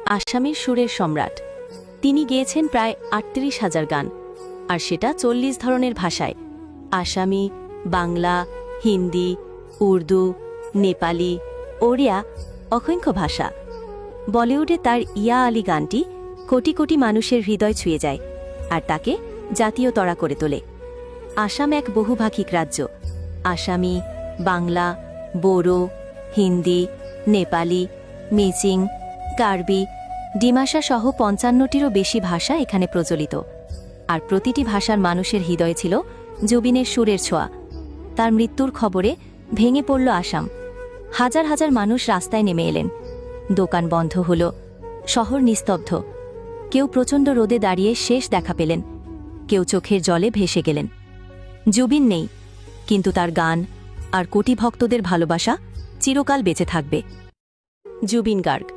আসামের সুরের সম্রাট। তিনি গেয়েছেন প্রায় ৩৮,০০০ গান, আর সেটা ৪০ ধরনের ভাষায়: আসামি, বাংলা, হিন্দি, উর্দু, নেপালি, ওড়িয়া, অসংখ্য ভাষা। বলিউডে তার ইয়া আলী গানটি কোটি কোটি মানুষের হৃদয় ছুঁয়ে যায় আর তাকে জাতীয়তরা করে তোলে। আসাম এক বহুভাষিক রাজ্য। আসামি, বাংলা, বোরো, হিন্দি, নেপালি, মিচিং, কার্বি, ডিমাসা সহ ৫৫টিরও বেশি ভাষা এখানে প্রচলিত। আর প্রতিটি ভাষার মানুষের হৃদয়ে ছিল জুবিনের সুরের ছোঁয়া। তার মৃত্যুর খবরে ভেঙে পড়ল আসাম। হাজার হাজার মানুষ রাস্তায় নেমে এলেন। দোকান বন্ধ হল, শহর নিস্তব্ধ। কেউ প্রচণ্ড রোদে দাঁড়িয়ে শেষ দেখা পেলেন, কেউ চোখের জলে ভেসে গেলেন। জুবিন নেই, কিন্তু তার গান আর কোটি ভক্তদের ভালোবাসা চিরকাল বেঁচে থাকবে। জুবিন গার্গ।